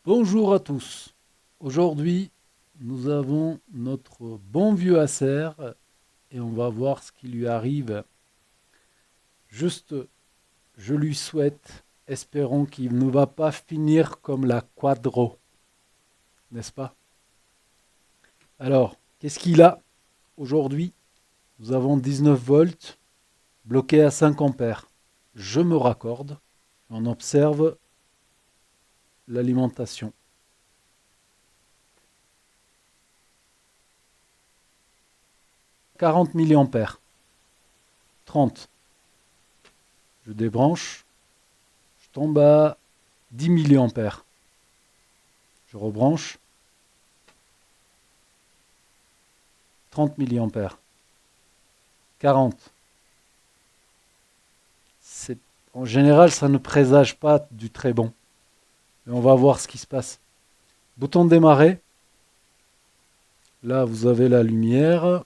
Bonjour à tous. Aujourd'hui, nous avons notre bon vieux Acer et on va voir ce qui lui arrive. Juste, je lui souhaite, espérons qu'il ne va pas finir comme la Quadro, n'est-ce pas? Alors, qu'est-ce qu'il a aujourd'hui? Nous avons 19 volts bloqué à 5 ampères. Je me raccorde. On observe l'alimentation. 40 milliampères. 30. Je débranche. Je tombe à 10 milliampères. Je rebranche. 30 milliampères. 40. En général, ça ne présage pas du très bon. Mais on va voir ce qui se passe. Bouton de démarrer. Là, vous avez la lumière.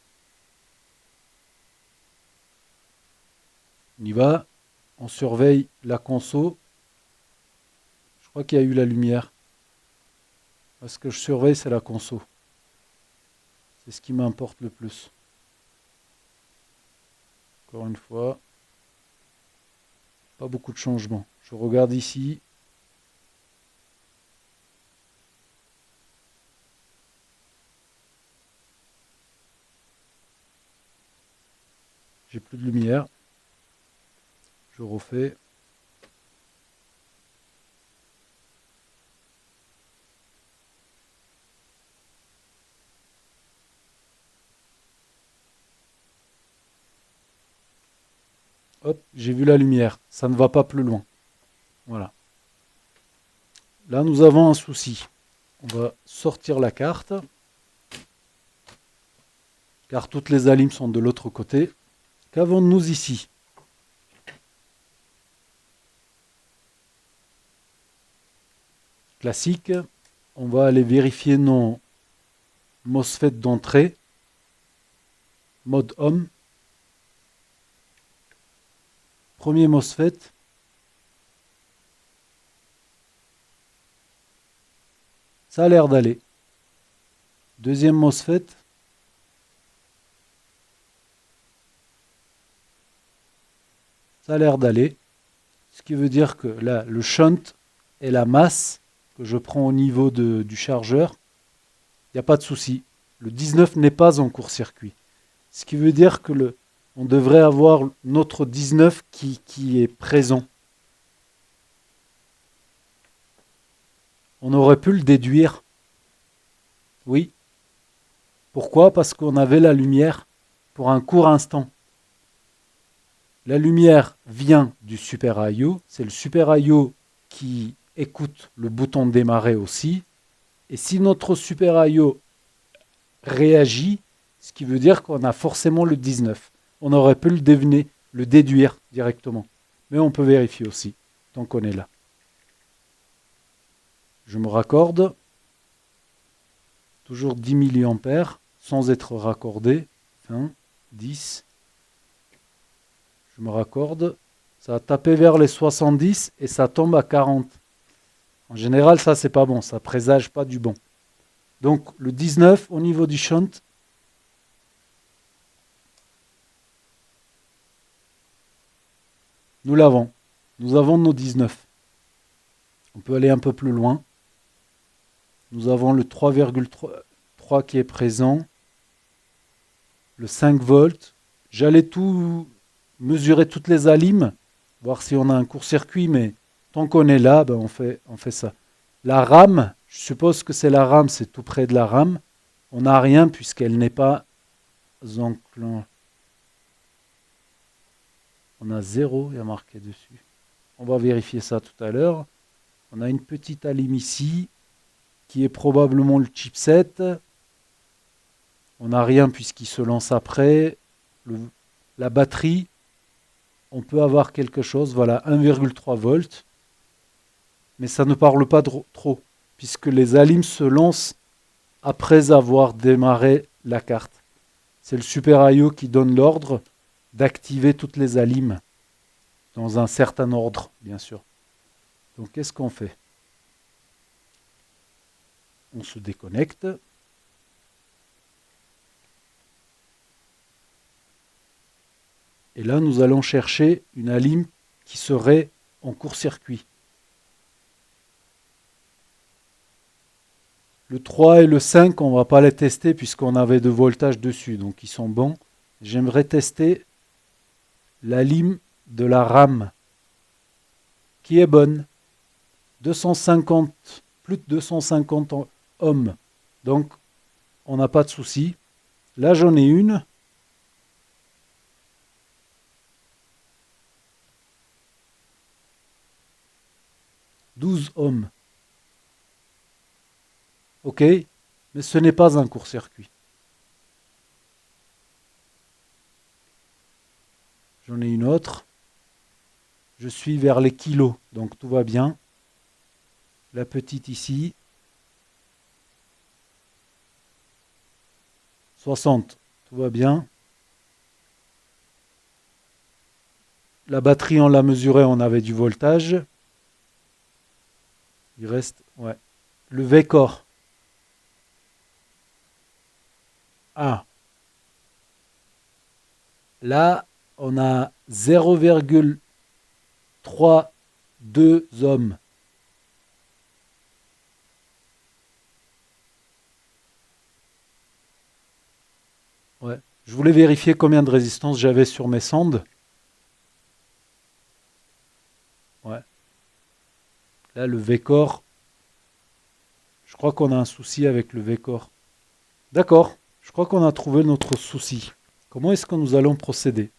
On y va. On surveille la conso. Je crois qu'il y a eu la lumière. Ce que je surveille, c'est la conso. C'est ce qui m'importe le plus. Encore une fois, pas beaucoup de changements. Je regarde ici. J'ai plus de lumière. Je refais. Hop, j'ai vu la lumière. Ça ne va pas plus loin. Voilà. Là, nous avons un souci. On va sortir la carte, car toutes les alimes sont de l'autre côté. Qu'avons-nous ici? Classique. On va aller vérifier nos MOSFET d'entrée. Mode homme. Premier MOSFET. Ça a l'air d'aller. Deuxième MOSFET. Ça a l'air d'aller. Ce qui veut dire que là, le shunt et la masse que je prends au niveau du chargeur, il n'y a pas de souci. Le 19 n'est pas en court-circuit. Ce qui veut dire que on devrait avoir notre 19 qui est présent. On aurait pu le déduire. Oui. Pourquoi? Parce qu'on avait la lumière pour un court instant. La lumière vient du Super I/O. C'est le Super I/O qui écoute le bouton de démarrer aussi. Et si notre Super I/O réagit, ce qui veut dire qu'on a forcément le 19. On aurait pu le deviner, le déduire directement. Mais on peut vérifier aussi, tant qu'on est là. Je me raccorde. Toujours 10 milliampères, sans être raccordé. 20, 10. Je me raccorde. Ça a tapé vers les 70 et ça tombe à 40. En général, ça, c'est pas bon. Ça présage pas du bon. Donc, le 19 au niveau du shunt. Nous l'avons. Nous avons nos 19. On peut aller un peu plus loin. Nous avons le 3,3 qui est présent. Le 5 volts. J'allais tout mesurer toutes les alimes, voir si on a un court-circuit, mais tant qu'on est là, ben on fait ça. La RAM, je suppose que c'est la RAM, c'est tout près de la RAM. On n'a rien puisqu'elle n'est pas enclenchée. On a 0, il y a marqué dessus. On va vérifier ça tout à l'heure. On a une petite alim ici, qui est probablement le chipset. On n'a rien puisqu'il se lance après. La batterie, on peut avoir quelque chose, voilà, 1,3 volts. Mais ça ne parle pas trop, puisque les alims se lancent après avoir démarré la carte. C'est le Super I/O qui donne l'ordre d'activer toutes les alims, dans un certain ordre, bien sûr. Donc qu'est-ce qu'on fait? on se déconnecte. Et là, nous allons chercher une alim qui serait en court-circuit. Le 3 et le 5, on ne va pas les tester puisqu'on avait de voltage dessus, donc ils sont bons. J'aimerais tester la lime de la RAM, qui est bonne. 250, plus de 250 ohms. Donc, on n'a pas de souci. Là, j'en ai une. « 12 ohms. OK, mais ce n'est pas un court-circuit. J'en ai une autre. Je suis vers les kilos, donc tout va bien. La petite ici. 60, tout va bien. La batterie, on l'a mesurée, on avait du voltage. Il reste, ouais. Le V-Core. Ah. Là, on a 0,32 ohms. Ouais. Je voulais vérifier combien de résistance j'avais sur mes sondes. Ouais. Là, le V-Core. Je crois qu'on a un souci avec le V-Core. D'accord. Je crois qu'on a trouvé notre souci. Comment est-ce que nous allons procéder?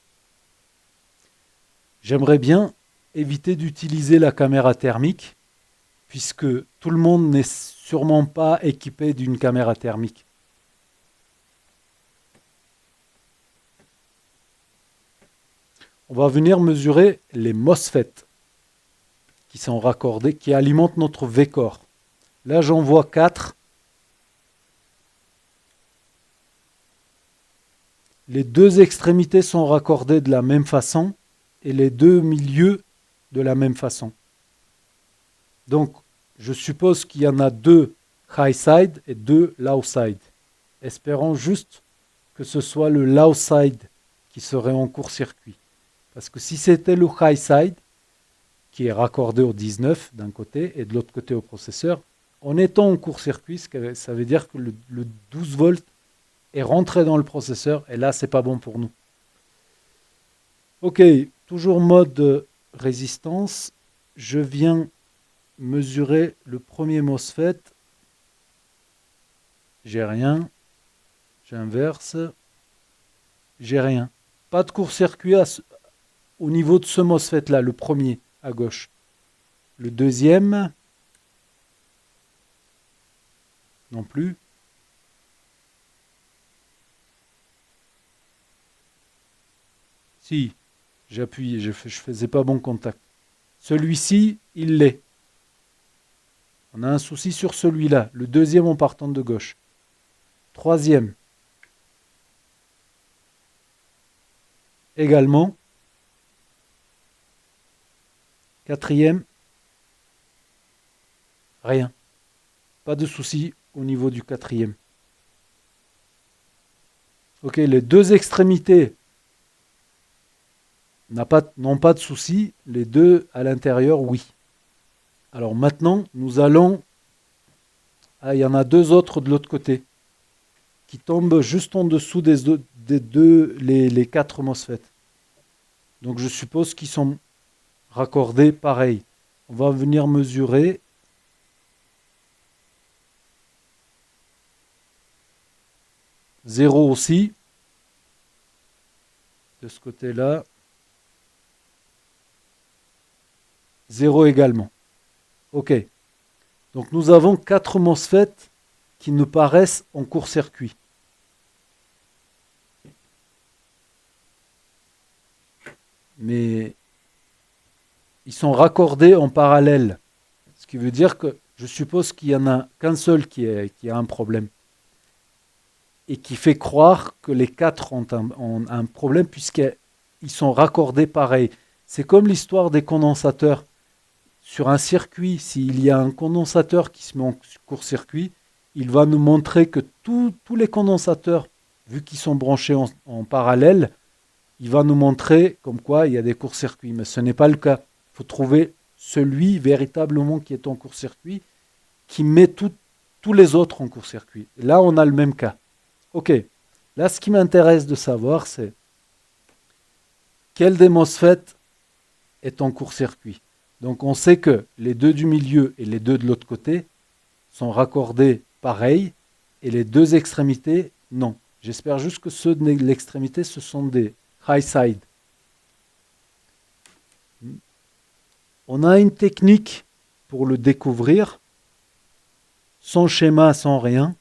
J'aimerais bien éviter d'utiliser la caméra thermique, puisque tout le monde n'est sûrement pas équipé d'une caméra thermique. On va venir mesurer les MOSFET qui sont raccordés, qui alimentent notre V-Core. Là, j'en vois 4. Les deux extrémités sont raccordées de la même façon et les deux milieux de la même façon. Donc, je suppose qu'il y en a 2 high side et 2 low side. Espérons juste que ce soit le low side qui serait en court-circuit. Parce que si c'était le high side, qui est raccordé au 19 d'un côté et de l'autre côté au processeur, en étant en court-circuit, ça veut dire que le 12 volts est rentré dans le processeur et là, c'est pas bon pour nous. Ok, toujours mode résistance. Je viens mesurer le premier MOSFET. J'ai rien. J'inverse. J'ai rien. Pas de court-circuit au niveau de ce MOSFET là, le premier à gauche. Le deuxième, non plus. Si, j'appuie, je faisais pas bon contact. Celui-ci, il l'est. On a un souci sur celui-là. Le deuxième en partant de gauche. Troisième. Également. Quatrième. Rien. Pas de souci au niveau du quatrième. Ok, les deux extrémités n'ont pas de souci. Les deux à l'intérieur, oui. Alors maintenant, nous allons... Ah, il y en a 2 autres de l'autre côté qui tombent juste en dessous les 4 MOSFET. Donc je suppose qu'ils sont raccordés pareil. On va venir mesurer. Zéro aussi. De ce côté-là. 0 également. OK. Donc nous avons 4 MOSFET qui nous paraissent en court-circuit. Mais ils sont raccordés en parallèle. Ce qui veut dire que je suppose qu'il n'y en a qu'un seul qui a un problème. Et qui fait croire que les 4 ont un problème puisqu'ils sont raccordés pareil. C'est comme l'histoire des condensateurs. Sur un circuit, s'il y a un condensateur qui se met en court-circuit, il va nous montrer que tous les condensateurs, vu qu'ils sont branchés en parallèle, il va nous montrer comme quoi il y a des courts-circuits. Mais ce n'est pas le cas. Il faut trouver celui véritablement qui est en court-circuit, qui met tous les autres en court-circuit. Là, on a le même cas. Ok. Là, ce qui m'intéresse de savoir, c'est quel des MOSFET est en court-circuit. Donc, on sait que les deux du milieu et les deux de l'autre côté sont raccordés pareil, et les deux extrémités, non. J'espère juste que ceux de l'extrémité, ce sont des high side. On a une technique pour le découvrir, sans schéma, sans rien.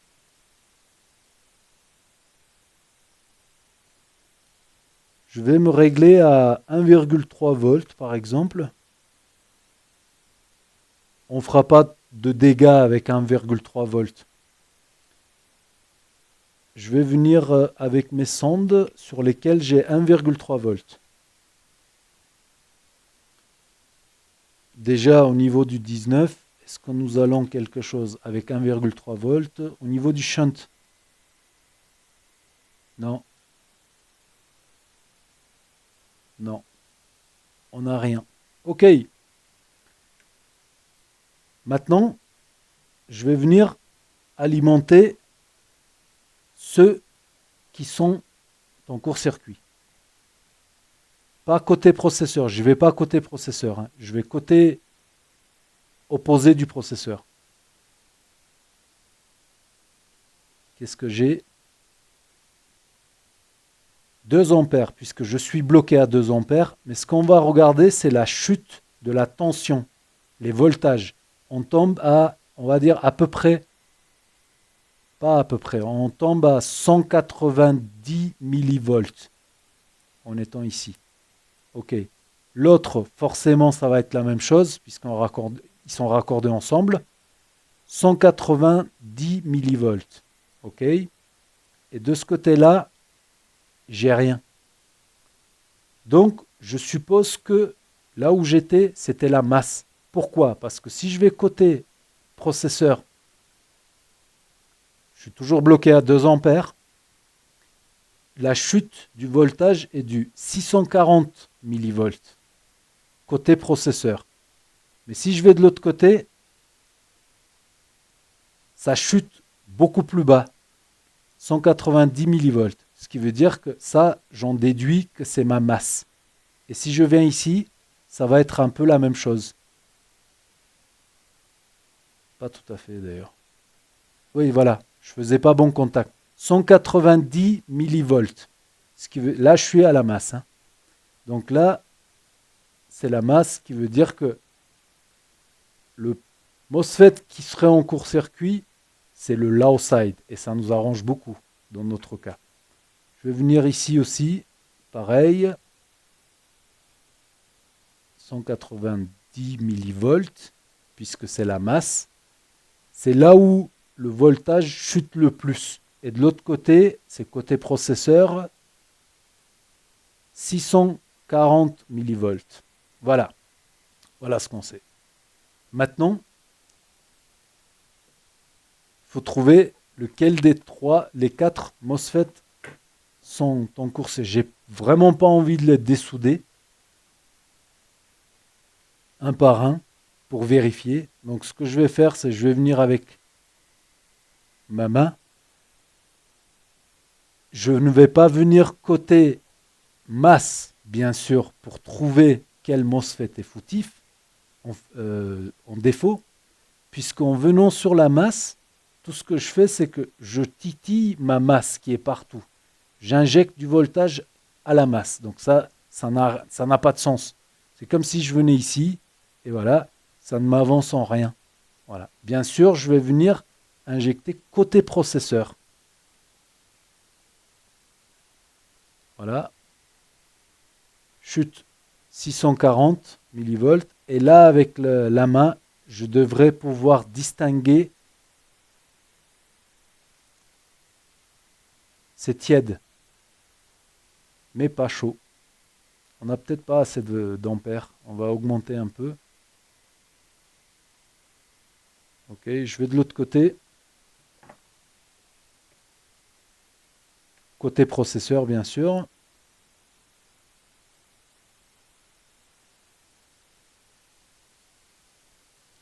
Je vais me régler à 1,3 volts par exemple. On ne fera pas de dégâts avec 1,3 volts. Je vais venir avec mes sondes sur lesquelles j'ai 1,3 volts. Déjà au niveau du 19, est-ce que nous allons quelque chose avec 1,3 volts? Au niveau du shunt? Non. Non. On n'a rien. Ok. Maintenant, je vais venir alimenter ceux qui sont en court-circuit. Pas côté processeur. Je ne vais pas côté processeur. Hein. Je vais côté opposé du processeur. Qu'est-ce que j'ai? 2 ampères, puisque je suis bloqué à 2 ampères. Mais ce qu'on va regarder, c'est la chute de la tension, les voltages. On tombe à, on va dire, à peu près, pas à peu près, on tombe à 190 millivolts en étant ici. Ok. L'autre, forcément, ça va être la même chose, ils sont raccordés ensemble. 190 millivolts. Ok. Et de ce côté-là, j'ai rien. Donc, je suppose que là où j'étais, c'était la masse. Pourquoi? Parce que si je vais côté processeur, je suis toujours bloqué à 2 ampères. La chute du voltage est du 640 millivolts côté processeur. Mais si je vais de l'autre côté, ça chute beaucoup plus bas, 190 millivolts. Ce qui veut dire que ça, j'en déduis que c'est ma masse. Et si je viens ici, ça va être un peu la même chose. Pas tout à fait d'ailleurs. Oui, voilà, je faisais pas bon contact. 190 millivolts. Là, je suis à la masse. Hein. Donc là, c'est la masse qui veut dire que le MOSFET qui serait en court-circuit, c'est le low side. Et ça nous arrange beaucoup dans notre cas. Je vais venir ici aussi. Pareil. 190 millivolts, puisque c'est la masse. C'est là où le voltage chute le plus. Et de l'autre côté, c'est côté processeur, 640 millivolts. Voilà. Voilà ce qu'on sait. Maintenant, il faut trouver lequel des trois, les 4 MOSFET sont en course. J'ai vraiment pas envie de les dessouder un par un pour vérifier. Donc ce que je vais faire, c'est je vais venir avec ma main. Je ne vais pas venir côté masse, bien sûr, pour trouver quel MOSFET est foutif, en défaut, puisqu'en venant sur la masse, tout ce que je fais, c'est que je titille ma masse qui est partout. J'injecte du voltage à la masse. Donc ça n'a pas de sens. C'est comme si je venais ici, et voilà, ça ne m'avance en rien. Voilà. Bien sûr, je vais venir injecter côté processeur. Voilà. Chute 640 millivolts. Et là, avec la main, je devrais pouvoir distinguer. C'est tiède, mais pas chaud. On n'a peut-être pas assez d'ampères. On va augmenter un peu. Ok, je vais de l'autre côté. Côté processeur, bien sûr.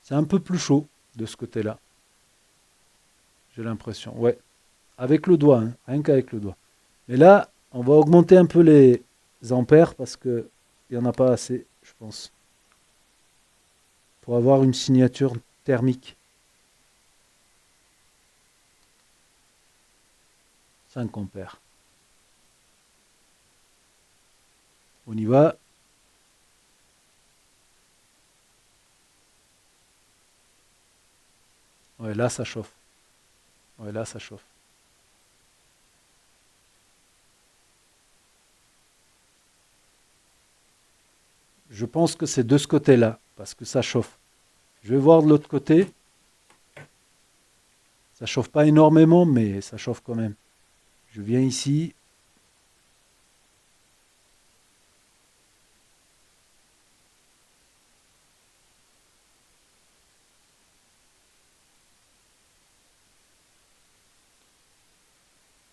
C'est un peu plus chaud de ce côté-là, j'ai l'impression. Ouais, avec le doigt, hein, rien qu'avec le doigt. Mais là, on va augmenter un peu les ampères parce que il n'y en a pas assez, je pense, pour avoir une signature thermique. 5 ampères. On y va. Ouais, là, ça chauffe. Ouais, là, ça chauffe. Je pense que c'est de ce côté-là, parce que ça chauffe. Je vais voir de l'autre côté. Ça chauffe pas énormément, mais ça chauffe quand même. Je viens ici.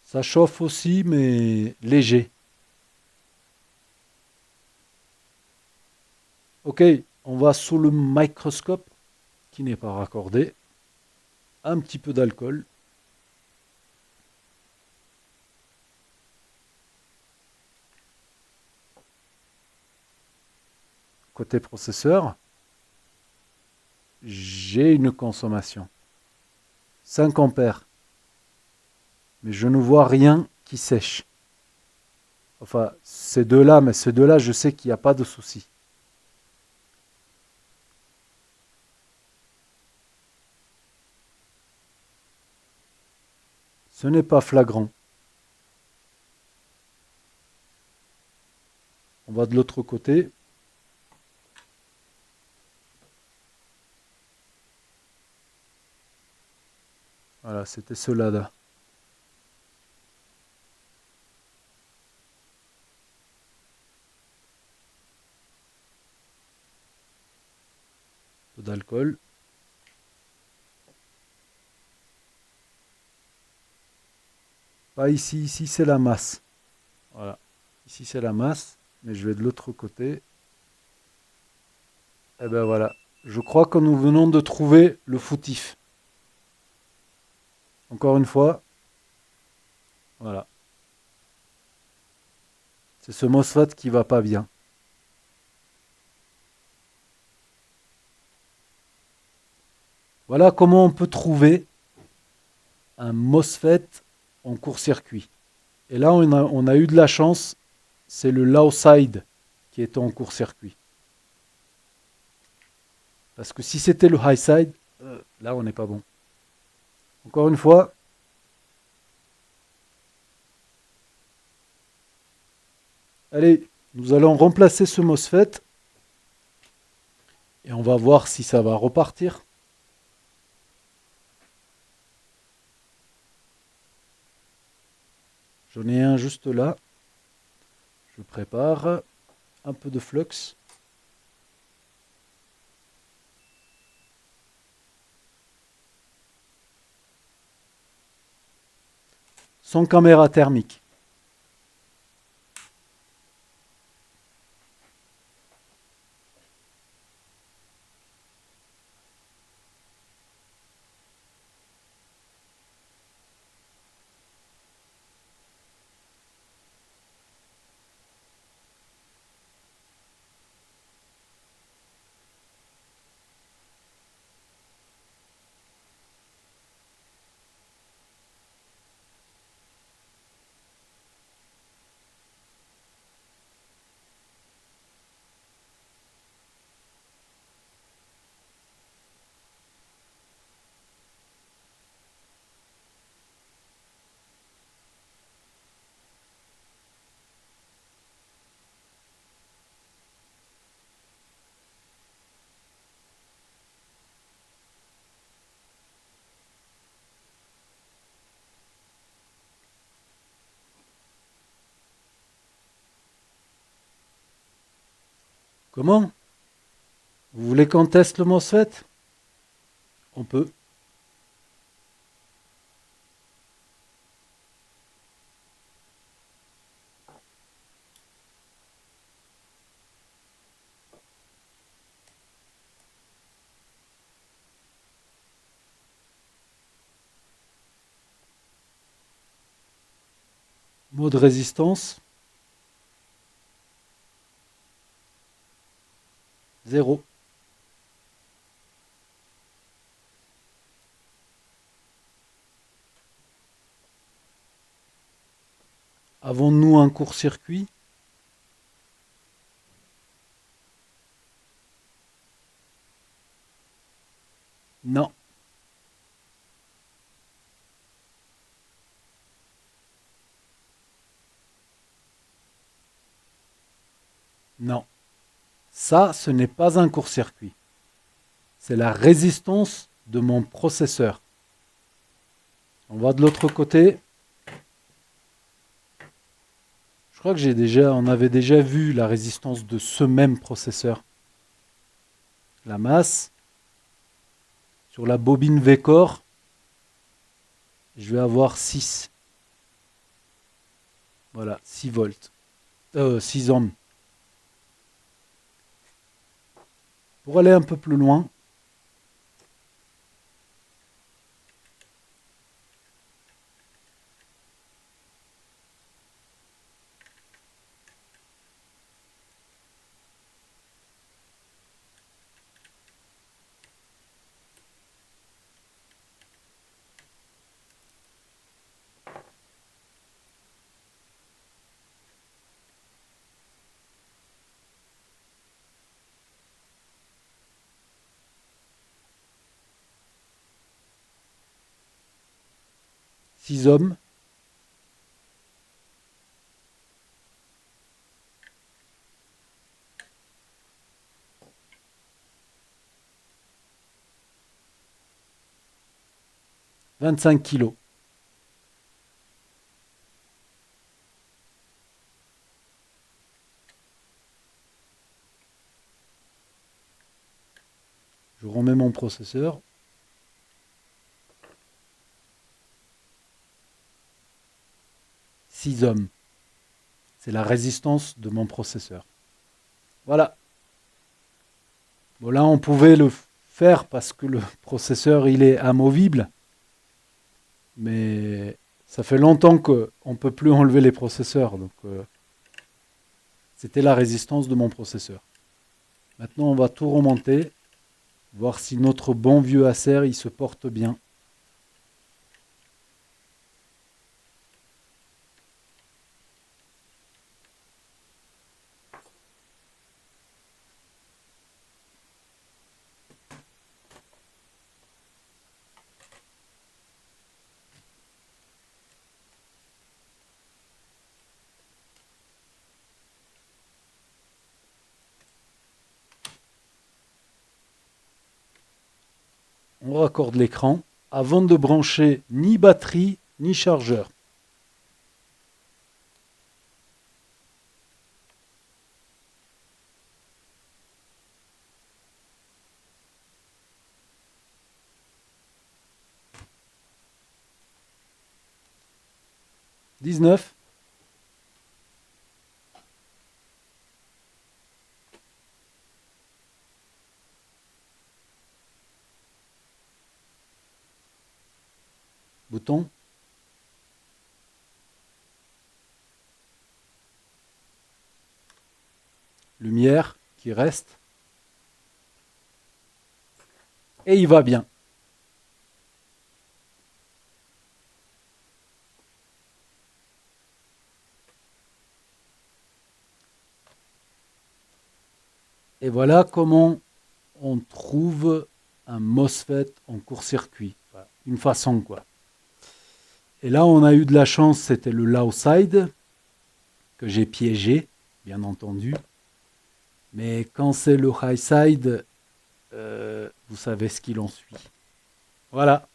Ça chauffe aussi, mais léger. Ok, on va sous le microscope, qui n'est pas raccordé. Un petit peu d'alcool. Côté processeur, j'ai une consommation. 5 ampères. Mais je ne vois rien qui sèche. Enfin, ces deux-là, mais ces deux-là, je sais qu'il n'y a pas de souci. Ce n'est pas flagrant. On va de l'autre côté. Voilà, c'était cela là. Peu d'alcool. Pas ici, ici c'est la masse. Voilà. Ici c'est la masse, mais je vais de l'autre côté. Et ben voilà. Je crois que nous venons de trouver le foutif. Encore une fois, voilà. C'est ce MOSFET qui va pas bien. Voilà comment on peut trouver un MOSFET en court-circuit. Et là, on a eu de la chance. C'est le low side qui est en court-circuit. Parce que si c'était le high side, là, on n'est pas bon. Encore une fois, allez, nous allons remplacer ce MOSFET et on va voir si ça va repartir. J'en ai un juste là. Je prépare un peu de flux. Sans caméra thermique. Comment? Vous voulez qu'on teste le MOSFET? On peut. Mode résistance, 0. Avons-nous un court-circuit? Non. Non. Ça, ce n'est pas un court-circuit. C'est la résistance de mon processeur. On va de l'autre côté. Je crois que on avait déjà vu la résistance de ce même processeur. La masse. Sur la bobine V-Core, je vais avoir 6. Voilà, 6 volts. 6 ohms. Pour aller un peu plus loin, six ohms. « 25 kilos. Je remets mon processeur. « 6 ohms. C'est la résistance de mon processeur. Voilà. Bon, là, on pouvait le faire parce que le processeur, il est amovible. Mais ça fait longtemps qu'on ne peut plus enlever les processeurs. Donc, c'était la résistance de mon processeur. Maintenant, on va tout remonter. Voir si notre bon vieux Acer, il se porte bien. On raccorde l'écran avant de brancher ni batterie ni chargeur. « 19 » bouton. Lumière qui reste. Et il va bien. Et voilà comment on trouve un MOSFET en court-circuit. Enfin, une façon, quoi. Et là, on a eu de la chance, c'était le low side que j'ai piégé, bien entendu. Mais quand c'est le high side, vous savez ce qu'il en suit. Voilà,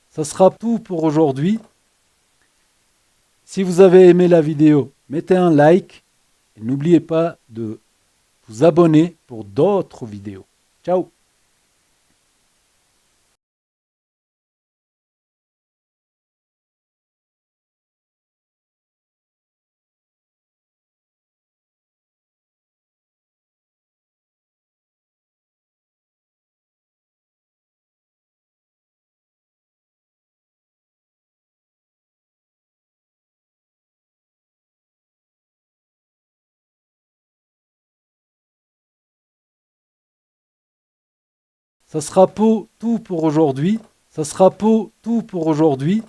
ça sera tout pour aujourd'hui. Si vous avez aimé la vidéo, mettez un like et n'oubliez pas de vous abonner pour d'autres vidéos. Ciao! Ça sera tout pour aujourd'hui. Ça sera tout pour aujourd'hui.